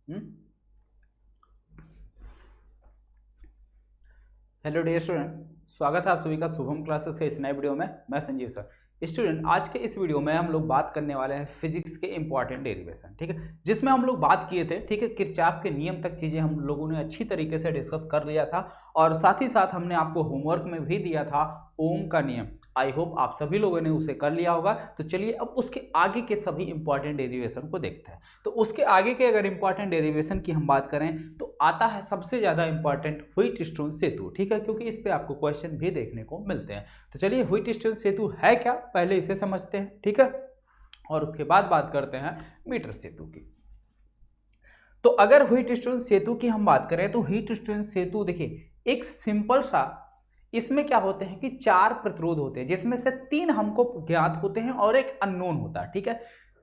Hello dear student, स्वागत है आप सभी का शुभम क्लासेस के इस नए वीडियो में। मैं संजीव सर। स्टूडेंट, आज के इस वीडियो में हम लोग बात करने वाले हैं फिजिक्स के इंपॉर्टेंट डेरिवेशन, ठीक है, जिसमें हम लोग बात किए थे, ठीक है, किरचॉफ के नियम तक चीजें हम लोगों ने अच्छी तरीके से डिस्कस कर लिया था और साथ ही साथ हमने आपको होमवर्क में भी दिया था ओम का नियम। आई होप आप सभी लोगों ने उसे कर लिया होगा। तो चलिए अब उसके आगे के सभी इंपॉर्टेंट डेरिवेशन को देखते हैं। तो उसके आगे के अगर इंपॉर्टेंट डेरिवेशन की हम बात करें तो आता है सबसे ज्यादा इंपॉर्टेंट व्हीटस्टोन सेतु, ठीक है, क्योंकि इस पे आपको क्वेश्चन भी देखने को मिलते हैं। तो चलिए व्हीटस्टोन सेतु है क्या, पहले इसे समझते हैं, ठीक है, और उसके बाद बात करते हैं मीटर सेतु की। तो अगर व्हीटस्टोन सेतु की हम बात करें तो व्हीटस्टोन सेतु देखिए एक सिंपल सा, इसमें क्या होते हैं कि 4 प्रतिरोध होते हैं, जिसमें से 3 हमको ज्ञात होते हैं और एक अननोन होता है, ठीक है।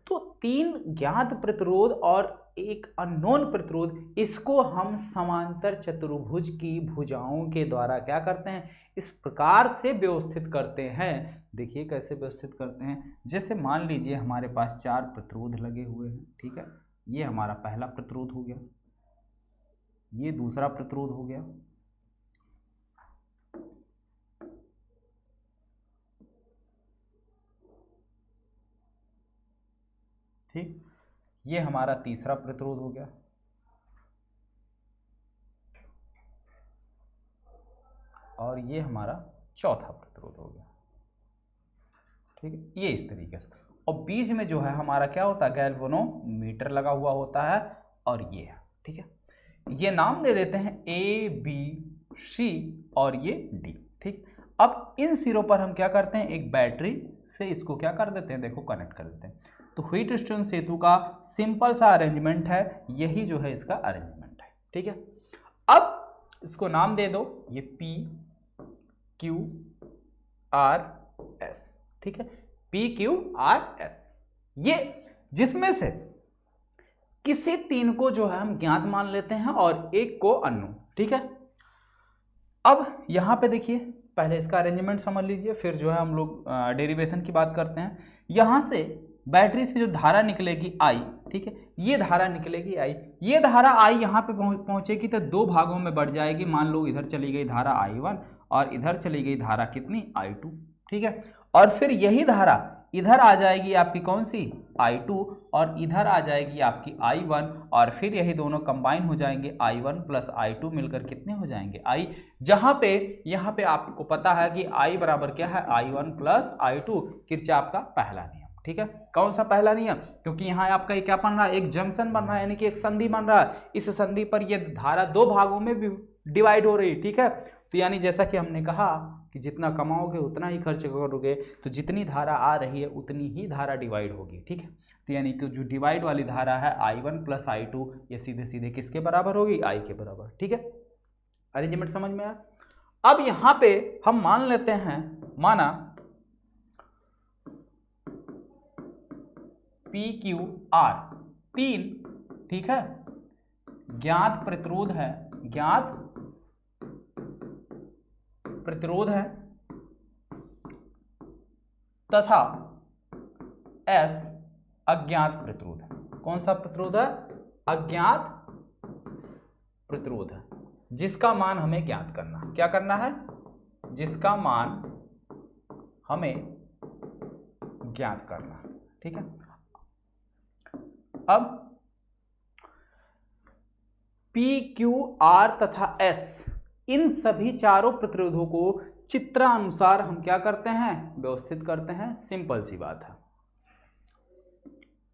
तो 3 ज्ञात प्रतिरोध और एक अननोन प्रतिरोध, इसको हम समांतर चतुर्भुज की भुजाओं के द्वारा क्या करते हैं, इस प्रकार से व्यवस्थित करते हैं। देखिए कैसे व्यवस्थित करते हैं। जैसे मान लीजिए हमारे पास 4 प्रतिरोध लगे हुए हैं, ठीक है, ये हमारा पहला प्रतिरोध हो गया, ये दूसरा प्रतिरोध हो गया, ठीक, ये हमारा तीसरा प्रतिरोध हो गया, और ये हमारा चौथा प्रतिरोध हो गया, ठीक है, ये इस तरीके से। और बीच में जो है हमारा क्या होता है, गैल्वेनोमीटर लगा हुआ होता है, और ये है, ठीक है। ये नाम दे देते हैं ए बी सी और ये डी, ठीक। अब इन सिरों पर हम क्या करते हैं, एक बैटरी से इसको क्या कर देते हैं, देखो कनेक्ट कर देते हैं। तो व्हीटस्टोन सेतु का सिंपल सा अरेंजमेंट है, यही जो है इसका अरेंजमेंट है, ठीक है। अब इसको नाम दे दो, ये पी क्यू आर एस, ठीक है, पी क्यू आर एस, ये जिसमें से किसी 3 को जो है हम ज्ञात मान लेते हैं और एक को अननोन, ठीक है। अब यहां पे देखिए पहले इसका अरेंजमेंट समझ लीजिए, फिर जो है हम लोग डेरिवेशन की बात करते हैं। यहां से बैटरी से जो धारा निकलेगी आई, ठीक है, ये धारा निकलेगी आई, ये धारा आई यहाँ पे पहुंचेगी तो 2 भागों में बढ़ जाएगी। मान लो इधर चली गई धारा I1 और इधर चली गई धारा कितनी, I2, ठीक है। और फिर यही धारा इधर आ जाएगी आपकी कौन सी, I2, और इधर आ जाएगी आपकी I1, और फिर यही दोनों कंबाइन हो जाएंगे, I1 प्लस I2 मिलकर कितने हो जाएंगे, I। जहां पे यहाँ पे आपको पता है कि I बराबर क्या है, I1 प्लस I2, किरचॉफ का पहला नियम, ठीक है। कौन सा पहला नियम, क्योंकि यहाँ आपका ये क्या बन रहा है, एक जंक्शन बन रहा है, यानी कि एक संधि बन रहा है। इस संधि पर ये धारा 2 भागों में भी डिवाइड हो रही, ठीक है। तो यानी जैसा कि हमने कहा कि जितना कमाओगे उतना ही खर्च करोगे, तो जितनी धारा आ रही है उतनी ही धारा डिवाइड होगी, ठीक है। तो यानी कि जो डिवाइड वाली धारा है I1 प्लस I2, ये सीधे सीधे किसके बराबर होगी, I के बराबर, ठीक है। अरेंजमेंट समझ में आया। अब यहां पे हम मान लेते हैं, माना पी क्यू आर 3, ठीक है, ज्ञात प्रतिरोध है, ज्ञात प्रतिरोध है, तथा S अज्ञात प्रतिरोध है। कौन सा प्रतिरोध है, अज्ञात प्रतिरोध है, जिसका मान हमें ज्ञात करना है। क्या करना है, जिसका मान हमें ज्ञात करना है, ठीक है। अब P Q R तथा S, इन सभी चारों प्रतिरोधों को चित्रानुसार हम क्या करते हैं, व्यवस्थित करते हैं। सिंपल सी बात है,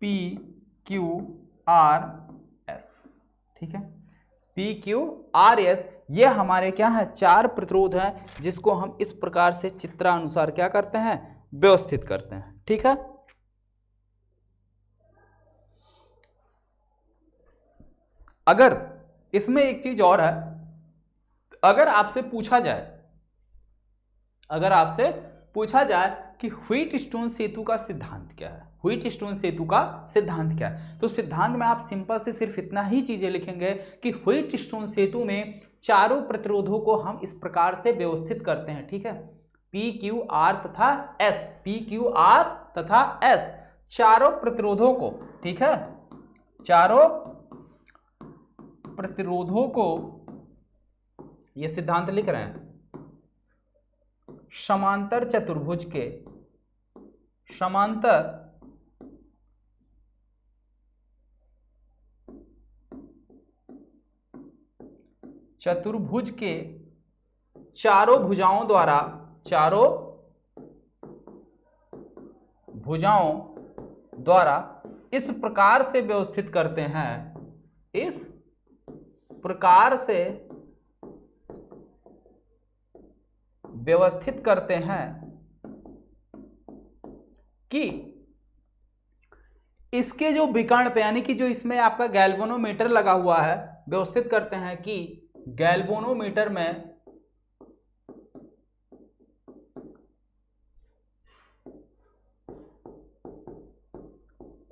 P Q R S, ठीक है, P Q R S, ये हमारे क्या है, 4 प्रतिरोध हैं, जिसको हम इस प्रकार से चित्रानुसार क्या करते हैं, व्यवस्थित करते हैं, ठीक है। अगर इसमें एक चीज और है, अगर आपसे पूछा जाए कि व्हीटस्टोन सेतु का सिद्धांत क्या है, व्हीटस्टोन सेतु का सिद्धांत क्या है, तो सिद्धांत में आप सिंपल से सिर्फ इतना ही चीजें लिखेंगे कि व्हीटस्टोन सेतु में चारों प्रतिरोधों को हम इस प्रकार से व्यवस्थित करते हैं, ठीक है। पी क्यू आर तथा एस, पी क्यू आर तथा एस, चारों प्रतिरोधों को, ठीक है, चारों प्रतिरोधों को, ये सिद्धांत लिख रहे हैं, समांतर चतुर्भुज के, समांतर चतुर्भुज के चारों भुजाओं द्वारा, चारों भुजाओं द्वारा इस प्रकार से व्यवस्थित करते हैं, इस प्रकार से व्यवस्थित करते हैं कि इसके जो विकर्ण पे, यानी कि जो इसमें आपका गैल्वेनोमीटर लगा हुआ है, व्यवस्थित करते हैं कि गैल्वेनोमीटर में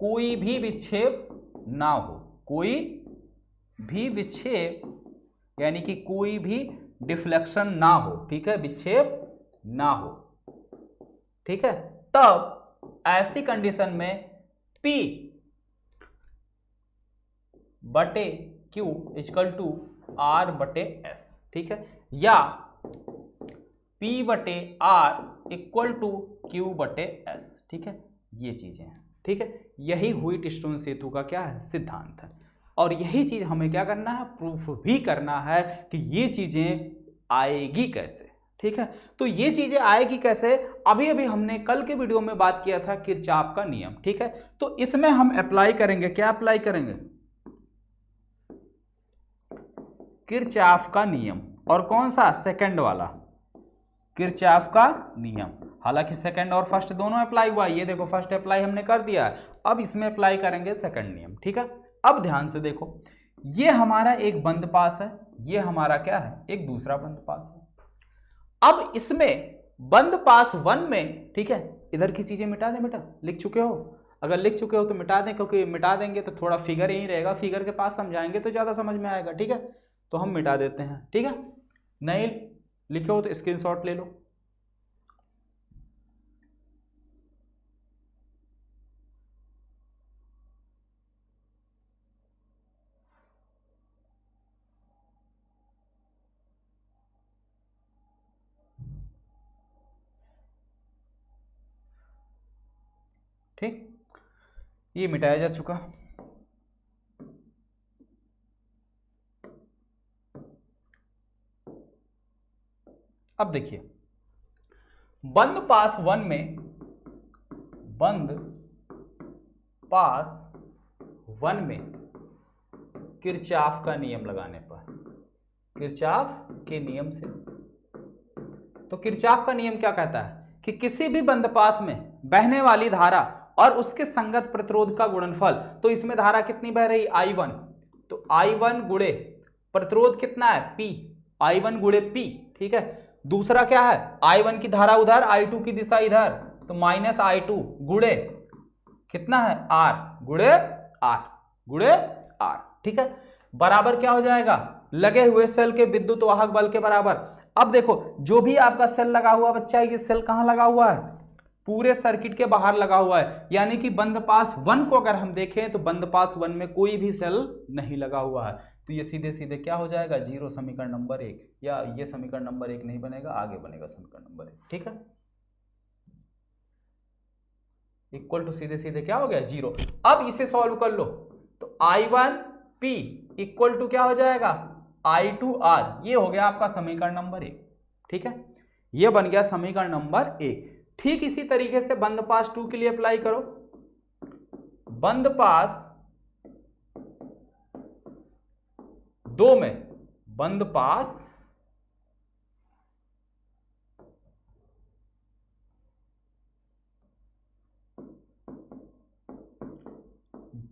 कोई भी विक्षेप ना हो, कोई भी विक्षेप, यानी कि कोई भी डिफ्लेक्शन ना हो, ठीक है, विक्षेप ना हो, ठीक है। तब ऐसी कंडीशन में P बटे Q इक्वल टू R बटे S, ठीक है, या P बटे R इक्वल टू Q बटे S, ठीक है, ये चीजें हैं, ठीक है। यही व्हीटस्टोन सेतु का क्या है, सिद्धांत है। और यही चीज हमें क्या करना है, प्रूफ भी करना है कि ये चीजें आएगी कैसे, ठीक है। तो ये चीजें आएगी कैसे, अभी अभी हमने कल के वीडियो में बात किया था किरचॉफ का नियम, ठीक है। तो इसमें हम अप्लाई करेंगे, क्या अप्लाई करेंगे, किरचॉफ का नियम। और कौन सा, सेकंड वाला किरचॉफ का नियम। हालांकि सेकंड और फर्स्ट दोनों अप्लाई हुआ, ये देखो फर्स्ट अप्लाई हमने कर दिया है, अब इसमें अप्लाई करेंगे सेकंड नियम, ठीक है। अब ध्यान से देखो, ये हमारा एक बंद पास है, ये हमारा क्या है, एक दूसरा बंद पास है। अब इसमें बंद पास 1 में, ठीक है, इधर की चीजें मिटा दें बेटा, लिख चुके हो, अगर लिख चुके हो तो मिटा दें, क्योंकि मिटा देंगे तो थोड़ा फिगर यही रहेगा, फिगर के पास समझाएंगे तो ज्यादा समझ में आएगा, ठीक है। तो हम मिटा देते हैं, ठीक है। नहीं लिखे हो तो स्क्रीनशॉट ले लो। ठीक, ये मिटाया जा चुका। अब देखिए, बंद पास 1 में, बंद पास 1 में किरचॉफ का नियम लगाने पर, किरचॉफ के नियम से, तो किरचॉफ का नियम क्या कहता है कि किसी भी बंद पास में बहने वाली धारा और उसके संगत प्रतिरोध का गुणनफल, तो इसमें धारा कितनी बह रही, I1, तो I1 गुणे प्रतिरोध कितना है, P, I1 गुणे P, ठीक है। दूसरा क्या है, I1 की धारा उधर, I2 की दिशा इधर, तो माइनस I2 गुणे कितना है, R गुणे R गुणे R, ठीक है, बराबर क्या हो जाएगा, लगे हुए सेल के विद्युत वाहक बल के बराबर। अब देखो, जो भी आपका सेल लगा हुआ बच्चा, ये सेल कहां लगा हुआ है, पूरे सर्किट के बाहर लगा हुआ है, यानी कि बंद पास 1 को अगर हम देखें तो बंद पास 1 में कोई भी सेल नहीं लगा हुआ है, तो ये सीधे सीधे क्या हो जाएगा, 0 समीकरण नंबर 1, या ये समीकरण नंबर 1 नहीं बनेगा, आगे बनेगा समीकरण नंबर 1, ठीक है। इक्वल टू सीधे सीधे क्या हो गया, 0। अब इसे सॉल्व कर लो, तो I1P इक्वल टू क्या हो जाएगा, I2R, ये हो गया आपका समीकरण नंबर 1, ठीक है, ये बन गया समीकरण नंबर 1। ठीक इसी तरीके से बंद पास 2 के लिए अप्लाई करो, बंद पास 2 में, बंद पास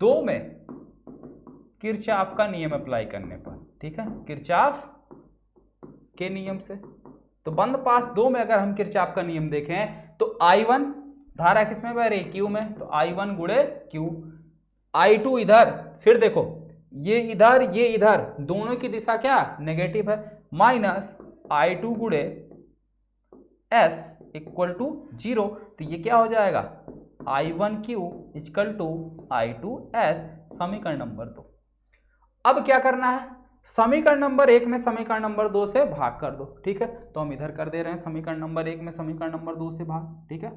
2 में किरचॉफ का नियम अप्लाई करने पर, ठीक है, किरचॉफ के नियम से, तो बंद पास 2 में अगर हम किरचॉफ का नियम देखें तो I1 धारा किसमें बह रही, Q में, तो I1 गुणे Q, I2 इधर, फिर देखो ये इधर, दोनों की दिशा क्या नेगेटिव है, माइनस I2 गुणे S इक्वल टू 0, तो ये क्या हो जाएगा, I1Q इक्वल टू I2S, समीकरण नंबर 2। अब क्या करना है, समीकरण नंबर 1 में समीकरण नंबर 2 से भाग कर दो, ठीक है। तो हम इधर कर दे रहे हैं समीकरण नंबर 1 में समीकरण नंबर 2 से भाग, ठीक है।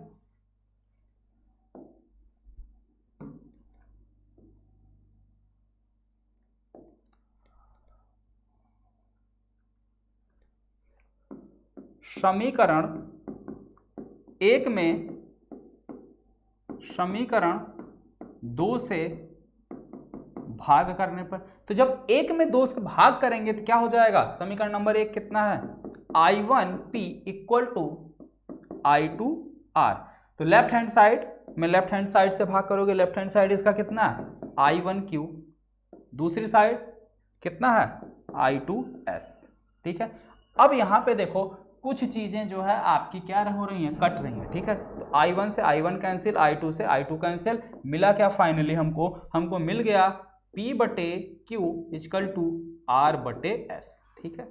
समीकरण 1 में समीकरण 2 से भाग करने पर, तो जब 1 में 2 से भाग करेंगे तो क्या हो जाएगा, समीकरण नंबर 1 कितना है, I1P इक्वल टू I2R। तो लेफ्ट हैंड साइड में लेफ्ट हैंड साइड से भाग करोगे, लेफ्ट हैंड साइड इसका कितना है I1Q, दूसरी साइड कितना है I2S, ठीक है। अब यहां पे देखो कुछ चीजें जो है आपकी क्या हो रही हैं, कट रही हैं, ठीक है। तो I1 से I1 कैंसिल, I2 से I2 कैंसिल, मिला क्या फाइनली हमको मिल गया P बटे Q इक्वल टू R बटे S, ठीक है।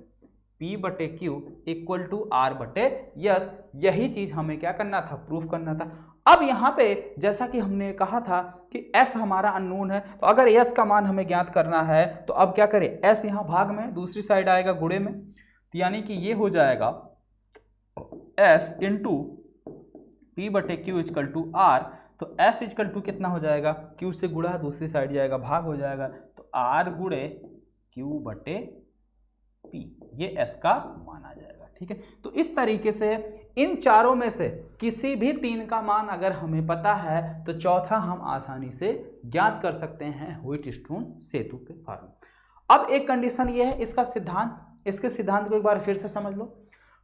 P बटे Q इक्वल टू R बटे S, यही चीज हमें क्या करना था, प्रूफ करना था। अब यहाँ पे जैसा कि हमने कहा था कि S हमारा अननोन है, तो अगर S का मान हमें ज्ञात करना है तो अब क्या करें, S यहाँ भाग में, दूसरी साइड आएगा गुणे में, तो यानी कि ये हो जाएगा S इंटू P बटे Q इक्वल टू R। तो S इक्वल टू कितना हो जाएगा, Q से गुणा, दूसरी साइड जाएगा भाग हो जाएगा, तो R गुणे Q बटे P, ये S का मान आ जाएगा, ठीक है। तो इस तरीके से इन चारों में से किसी भी 3 का मान अगर हमें पता है तो चौथा हम आसानी से ज्ञात कर सकते हैं व्हीटस्टोन सेतु के फॉर्मूले। अब एक कंडीशन ये है, इसका सिद्धांत, इसके सिद्धांत को एक बार फिर से समझ लो।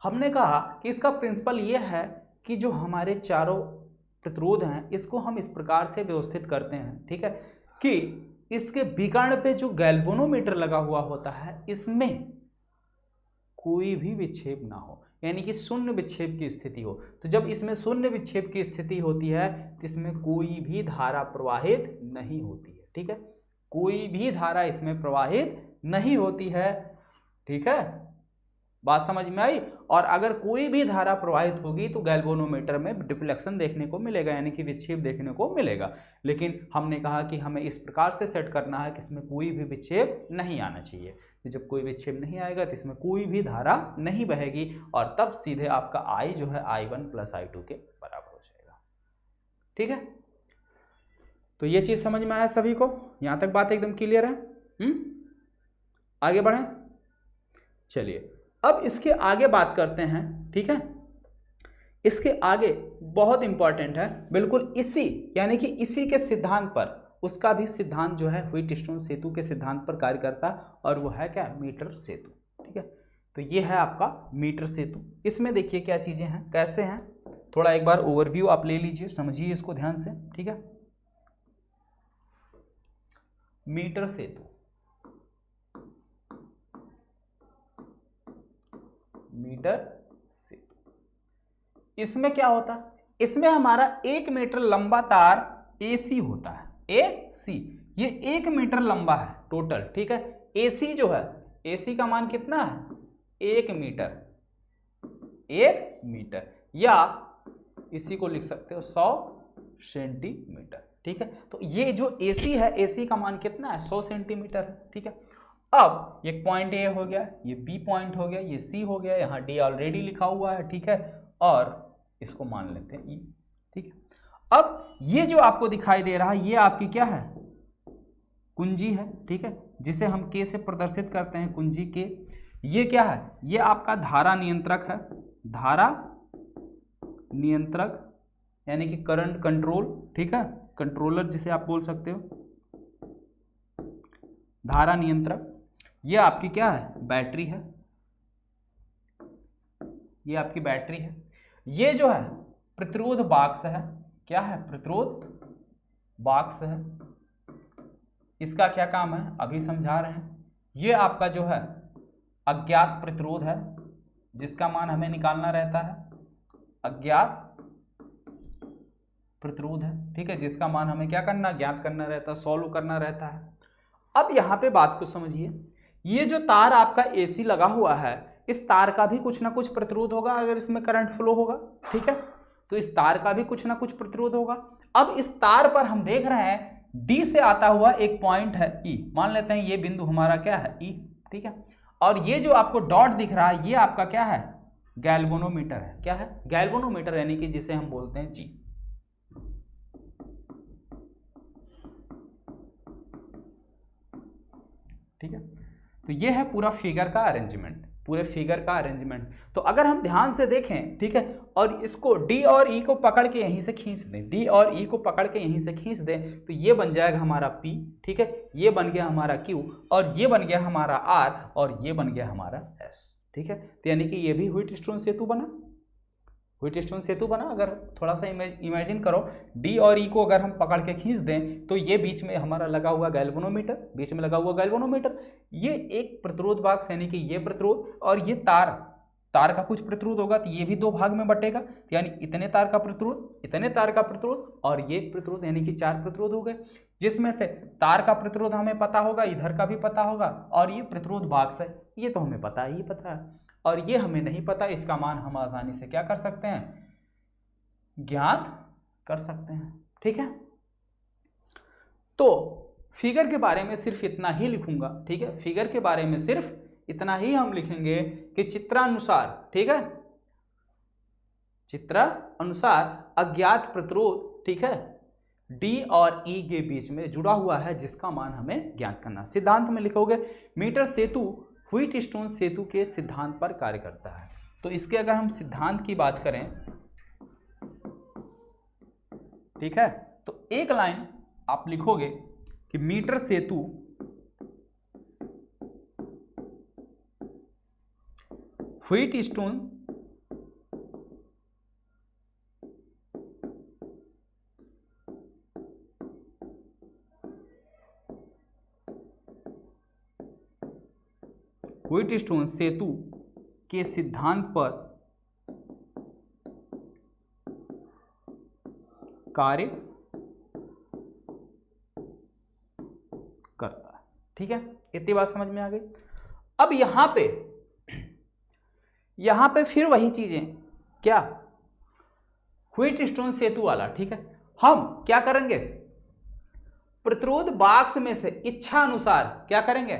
हमने कहा कि इसका प्रिंसिपल ये है कि जो हमारे चारों प्रतिरोध हैं इसको हम इस प्रकार से व्यवस्थित करते हैं, ठीक है, कि इसके विकर्ण पे जो गैल्वेनोमीटर लगा हुआ होता है इसमें कोई भी विक्षेप ना हो, यानी कि शून्य विक्षेप की स्थिति हो। तो जब इसमें शून्य विक्षेप की स्थिति होती है तो इसमें कोई भी धारा प्रवाहित नहीं होती है, ठीक है, कोई भी धारा इसमें प्रवाहित नहीं होती है, ठीक है, बात समझ में आई। और अगर कोई भी धारा प्रवाहित होगी तो गैल्वेनोमीटर में डिफ्लेक्शन देखने को मिलेगा, यानी कि विक्षेप देखने को मिलेगा। लेकिन हमने कहा कि हमें इस प्रकार से सेट करना है कि इसमें कोई भी विक्षेप नहीं आना चाहिए। तो जब कोई विक्षेप नहीं आएगा तो इसमें कोई भी धारा नहीं बहेगी और तब सीधे आपका I जो है I1 प्लस I2 के बराबर हो जाएगा, ठीक है। तो ये चीज समझ में आया सभी को, यहां तक बात एकदम क्लियर है। आगे बढ़ें, चलिए अब इसके आगे बात करते हैं, ठीक है। इसके आगे बहुत इंपॉर्टेंट है, बिल्कुल इसी यानी कि इसी के सिद्धांत पर, उसका भी सिद्धांत जो है व्हीटस्टोन सेतु के सिद्धांत पर कार्य करता है और वो है क्या, मीटर सेतु, ठीक है। तो ये है आपका मीटर सेतु। इसमें देखिए क्या चीजें हैं, कैसे हैं, थोड़ा एक बार ओवरव्यू आप ले लीजिए, समझिए इसको ध्यान से, ठीक है। मीटर सेतु, मीटर सेतु, इसमें क्या होता है, इसमें हमारा 1 मीटर लंबा तार AC होता है, AC, ये 1 मीटर लंबा है टोटल, ठीक है। AC जो है, AC का मान कितना है, 1 मीटर, 1 मीटर, या इसी को लिख सकते हो 100 सेंटीमीटर, ठीक है। तो ये जो AC है, AC का मान कितना है, 100 सेंटीमीटर है, ठीक है। अब एक पॉइंट A हो गया, ये B पॉइंट हो गया, ये C हो गया, यहाँ D ऑलरेडी लिखा हुआ है, ठीक है, और इसको मान लेते हैं E, ठीक है। अब ये जो आपको दिखाई दे रहा है ये आपकी क्या है, कुंजी है, ठीक है, जिसे हम K से प्रदर्शित करते हैं, कुंजी K। ये क्या है, ये आपका धारा नियंत्रक है, धारा नियंत्रक यानी कि करंट कंट्रोल, ठीक है, कंट्रोलर जिसे आप बोल सकते हो, धारा नियंत्रक। ये आपकी क्या है, बैटरी है, ये आपकी बैटरी है। ये जो है प्रतिरोध बॉक्स है, क्या है, प्रतिरोध बॉक्स है। इसका क्या काम है अभी समझा रहे हैं। ये आपका जो है अज्ञात प्रतिरोध है जिसका मान हमें निकालना रहता है, अज्ञात प्रतिरोध है, ठीक है, जिसका मान हमें क्या करना, ज्ञात करना रहता है, सॉल्व करना रहता है। अब यहां पे बात को समझिए, ये जो तार आपका AC लगा हुआ है, इस तार का भी कुछ ना कुछ प्रतिरोध होगा अगर इसमें करंट फ्लो होगा, ठीक है, तो इस तार का भी कुछ ना कुछ प्रतिरोध होगा। अब इस तार पर हम देख रहे हैं D से आता हुआ एक पॉइंट है E, मान लेते हैं ये बिंदु हमारा क्या है E, ठीक है। और ये जो आपको डॉट दिख रहा है ये आपका क्या है, गैल्वेनोमीटर है। क्या है, गैल्वेनोमीटर, यानी कि जिसे हम बोलते हैं जी। ठीक है, तो ये है पूरा फिगर का अरेंजमेंट, पूरे फिगर का अरेंजमेंट। तो अगर हम ध्यान से देखें, ठीक है, और इसको डी और ई को पकड़ के यहीं से खींच दें, डी और ई को पकड़ के यहीं से खींच दें, तो ये बन जाएगा हमारा पी, ठीक है, ये बन गया हमारा क्यू, और ये बन गया हमारा आर, और ये बन गया हमारा एस। ठीक है, तो यानी कि ये भी व्हीटस्टोन सेतु बना, व्हीटस्टोन सेतु बना। अगर थोड़ा सा इमेजिन करो, डी और ई को अगर हम पकड़ के खींच दें तो ये बीच में हमारा लगा हुआ गैल्वेनोमीटर, बीच में लगा हुआ गैल्वेनोमीटर, ये एक प्रतिरोध बॉक्स यानी कि ये प्रतिरोध, और ये तार का कुछ प्रतिरोध होगा तो ये भी दो भाग में बटेगा, यानी इतने तार का प्रतिरोध, इतने तार का प्रतिरोध, और ये प्रतिरोध, यानी कि 4 प्रतिरोध हो गए, जिसमें से तार का प्रतिरोध हमें पता होगा, इधर का भी पता होगा, और ये प्रतिरोध बॉक्स है ये तो हमें पता ही पता है, और ये हमें नहीं पता, इसका मान हम आसानी से क्या कर सकते हैं, ज्ञात कर सकते हैं। ठीक है, तो फिगर के बारे में सिर्फ इतना ही लिखूंगा। ठीक है, फिगर के बारे में सिर्फ इतना ही हम लिखेंगे कि चित्रानुसार, ठीक है, चित्र अनुसार अज्ञात प्रतिरोध, ठीक है, डी और ई के बीच में जुड़ा हुआ है, जिसका मान हमें ज्ञात करना। सिद्धांत में लिखोगे मीटर सेतु व्हीटस्टोन सेतु के सिद्धांत पर कार्य करता है। तो इसके अगर हम सिद्धांत की बात करें, ठीक है, तो एक लाइन आप लिखोगे कि मीटर सेतु व्हीटस्टोन व्हीटस्टोन सेतु के सिद्धांत पर कार्य करता है। ठीक है, इतनी बात समझ में आ गई। अब यहां पे फिर वही चीजें, क्या, व्हीटस्टोन सेतु वाला, ठीक है, हम क्या करेंगे, प्रतिरोध बॉक्स में से इच्छा अनुसार क्या करेंगे,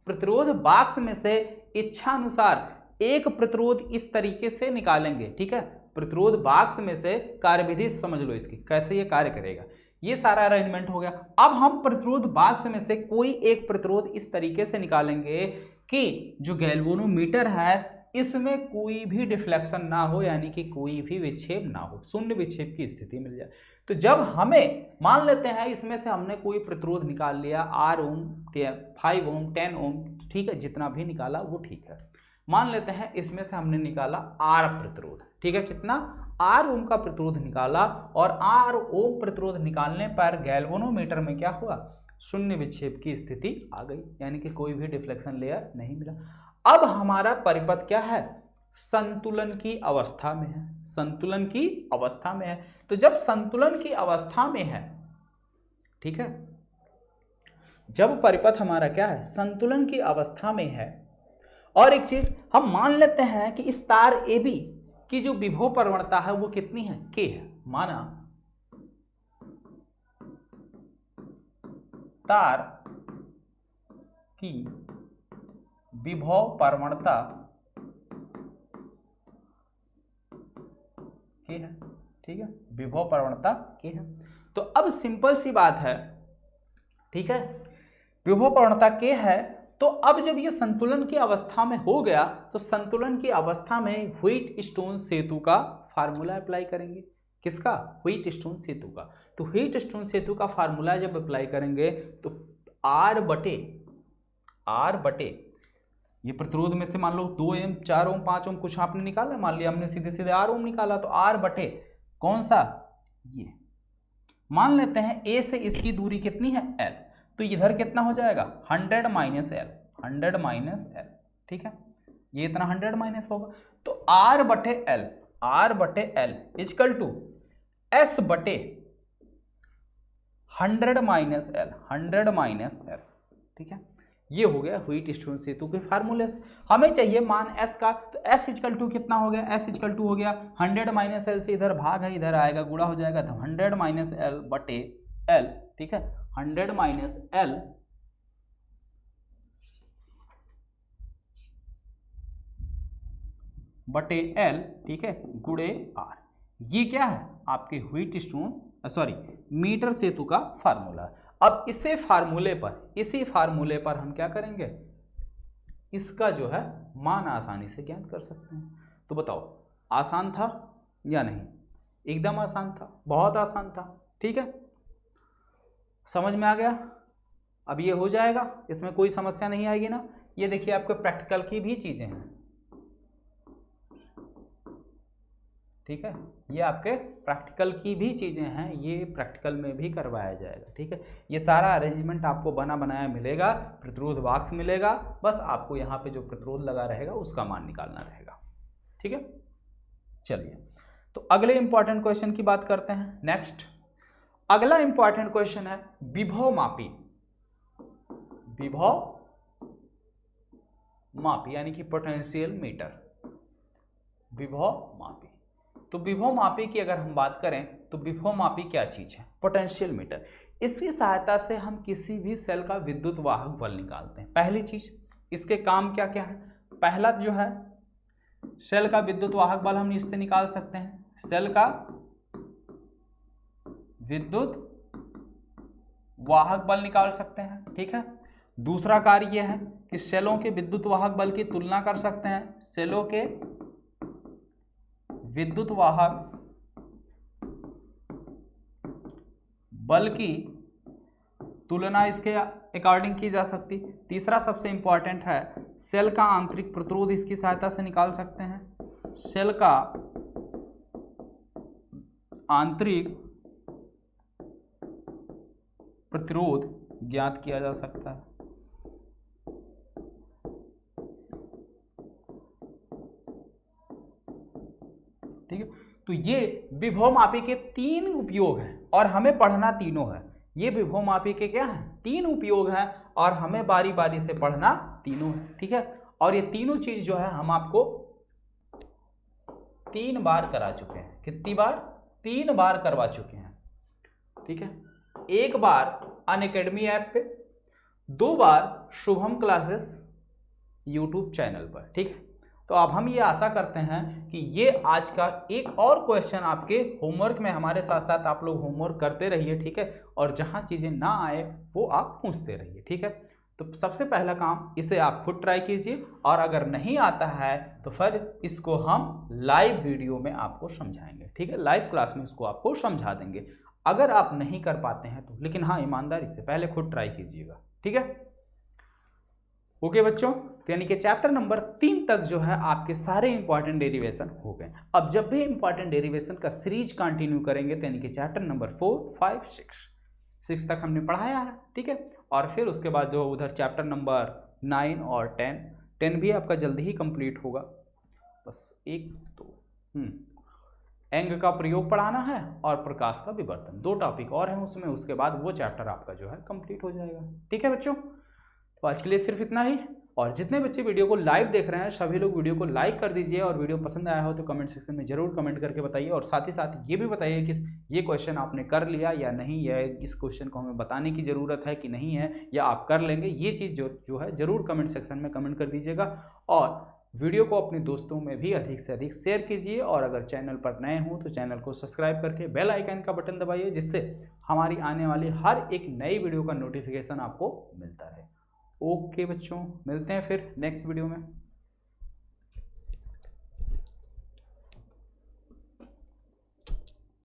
प्रतिरोध बॉक्स में से इच्छा अनुसार एक प्रतिरोध इस तरीके से निकालेंगे। ठीक है, प्रतिरोध बॉक्स में से कार्यविधि समझ लो इसकी, कैसे ये कार्य करेगा। ये सारा अरेंजमेंट हो गया। अब हम प्रतिरोध बॉक्स में से कोई एक प्रतिरोध इस तरीके से निकालेंगे कि जो गैल्वेनोमीटर है इसमें कोई भी डिफ्लेक्शन ना हो, यानी कि कोई भी विक्षेप ना हो, शून्य विक्षेप की स्थिति मिल जाए। तो जब हमें मान लेते हैं इसमें से हमने कोई प्रतिरोध निकाल लिया, 8 ओम, 5 ओम, 10 ओम, ठीक है, जितना भी निकाला वो ठीक है। मान लेते हैं इसमें से हमने निकाला R प्रतिरोध, ठीक है, कितना, R ओम का प्रतिरोध निकाला, और R ओम प्रतिरोध निकालने पर गैल्वेनोमीटर में क्या हुआ, शून्य विक्षेप की स्थिति आ गई, यानी कि कोई भी डिफ्लेक्शन लेयर नहीं मिला। अब हमारा परिपथ क्या है, संतुलन की अवस्था में है, संतुलन की अवस्था में है। तो जब संतुलन की अवस्था में है, ठीक है, जब परिपथ हमारा क्या है, संतुलन की अवस्था में है, और एक चीज हम मान लेते हैं कि इस तार AB की जो विभव प्रवणता है वो कितनी है, K है। माना तार की विभव प्रवणता K है, ठीक है, विभव प्रवणता K है। तो अब सिंपल सी बात है, ठीक है, विभव प्रवणता K है, तो अब जब ये संतुलन की अवस्था में हो गया तो संतुलन की अवस्था में व्हीटस्टोन सेतु का फार्मूला अप्लाई करेंगे। किसका, व्हीटस्टोन सेतु का। तो व्हीटस्टोन सेतु का फार्मूला जब अप्लाई करेंगे तो R बटे ये प्रतिरोध में से मान लो 2 ओम, 4 ओम, 5 ओम कुछ आपने निकाला, मान लिया हमने सीधे सीधे R ओम निकाला, तो R बटे कौन सा, ये मान लेते हैं A से इसकी दूरी कितनी है, L, तो इधर कितना हो जाएगा 100 माइनस L, ठीक है, ये इतना 100 माइनस होगा। तो R बटे L इजकल टू S बटे 100 माइनस L, ठीक है, ये हो गया व्हीटस्टोन सेतु के फार्मूले से। हमें चाहिए मान S का, तो S इजकल टू कितना हो गया, S इजकल टू हो गया 100 माइनस L से, इधर भाग है इधर आएगा गुणा हो जाएगा, तो 100 माइनस L बटे L, ठीक है, 100 माइनस L बटे एल, ठीक है, गुणे आर। ये क्या है आपके व्हीट स्टोन मीटर सेतु का फार्मूला। अब इसी फार्मूले पर हम क्या करेंगे, इसका जो है मान आसानी से ज्ञात कर सकते हैं। तो बताओ आसान था या नहीं? एकदम आसान था, बहुत आसान था, ठीक है, समझ में आ गया। अब ये हो जाएगा, इसमें कोई समस्या नहीं आएगी ना। ये देखिए आपके प्रैक्टिकल की भी चीजें हैं, ठीक है, ये आपके प्रैक्टिकल की भी चीजें हैं, ये प्रैक्टिकल में भी करवाया जाएगा, ठीक है। ये सारा अरेंजमेंट आपको बना बनाया मिलेगा, प्रतिरोध बॉक्स मिलेगा, बस आपको यहाँ पे जो प्रतिरोध लगा रहेगा उसका मान निकालना रहेगा, ठीक है। चलिए तो अगले इंपॉर्टेंट क्वेश्चन की बात करते हैं। नेक्स्ट अगला इंपॉर्टेंट क्वेश्चन है विभव मापी यानी कि पोटेंशियल मीटर, विभव मापी। तो विभव मापी की अगर हम बात करें तो विभव मापी क्या चीज है? Potential meter. इसकी सहायता से हम किसी भी सेल का विद्युत वाहक बल निकालते हैं। पहली चीज, इसके काम क्या क्या है? पहला जो है सेल का विद्युत वाहक बल हम इससे निकाल सकते हैं, सेल का विद्युत वाहक बल निकाल सकते हैं, ठीक है। दूसरा कार्य यह है कि सेलों के विद्युत वाहक बल की तुलना कर सकते हैं, सेलों के विद्युत वाहक बल की तुलना इसके अकॉर्डिंग की जा सकती। तीसरा सबसे इंपॉर्टेंट है सेल का आंतरिक प्रतिरोध इसकी सहायता से निकाल सकते हैं, सेल का आंतरिक प्रतिरोध ज्ञात किया जा सकता है। ठीक है, तो ये विभव मापी के 3 उपयोग हैं और हमें पढ़ना तीनों है। ये विभव मापी के क्या है? 3 उपयोग हैं और हमें बारी बारी से पढ़ना तीनों है, ठीक है। और ये तीनों चीज जो है हम आपको 3 बार करा चुके हैं। कितनी बार? 3 बार करवा चुके हैं, ठीक है। 1 बार अनअकैडमी ऐप पे, 2 बार शुभम क्लासेस यूट्यूब चैनल पर, ठीक है। तो अब हम ये आशा करते हैं कि ये आज का एक और क्वेश्चन आपके होमवर्क में हमारे साथ साथ आप लोग होमवर्क करते रहिए, ठीक है। और जहां चीजें ना आए वो आप पूछते रहिए, ठीक है। तो सबसे पहला काम, इसे आप खुद ट्राई कीजिए और अगर नहीं आता है तो फिर इसको हम लाइव वीडियो में आपको समझाएंगे, ठीक है। लाइव क्लास में इसको आपको समझा देंगे। अगर आप नहीं कर पाते हैं तो, लेकिन हाँ ईमानदारी से पहले खुद ट्राई कीजिएगा, ठीक है। ओके बच्चों, तो यानी कि चैप्टर नंबर 3 तक जो है आपके सारे इंपॉर्टेंट डेरिवेशन हो गए। अब जब भी इंपॉर्टेंट डेरिवेशन का सीरीज कंटिन्यू करेंगे तो यानी कि चैप्टर नंबर 4, 5, 6 तक हमने पढ़ाया है, ठीक है। और फिर उसके बाद जो उधर चैप्टर नंबर 9 और 10 भी आपका जल्दी ही कंप्लीट होगा। बस एक तो एंग का प्रयोग पढ़ाना है और प्रकाश का विवर्तन, 2 टॉपिक और हैं उसमें। उसके बाद वो चैप्टर आपका जो है कंप्लीट हो जाएगा, ठीक है बच्चों। तो आज के लिए सिर्फ इतना ही। और जितने बच्चे वीडियो को लाइव देख रहे हैं सभी लोग वीडियो को लाइक कर दीजिए और वीडियो पसंद आया हो तो कमेंट सेक्शन में जरूर कमेंट करके बताइए। और साथ ही साथ ये भी बताइए कि ये क्वेश्चन आपने कर लिया या नहीं, या इस क्वेश्चन को हमें बताने की ज़रूरत है कि नहीं है, या आप कर लेंगे। ये चीज़ जो है ज़रूर कमेंट सेक्शन में कमेंट कर दीजिएगा। और वीडियो को अपने दोस्तों में भी अधिक से अधिक शेयर कीजिए। और अगर चैनल पर नए हों तो चैनल को सब्सक्राइब करके बेल आइकन का बटन दबाइए, जिससे हमारी आने वाली हर एक नई वीडियो का नोटिफिकेशन आपको मिलता रहे। ओके बच्चों, मिलते हैं फिर नेक्स्ट वीडियो में।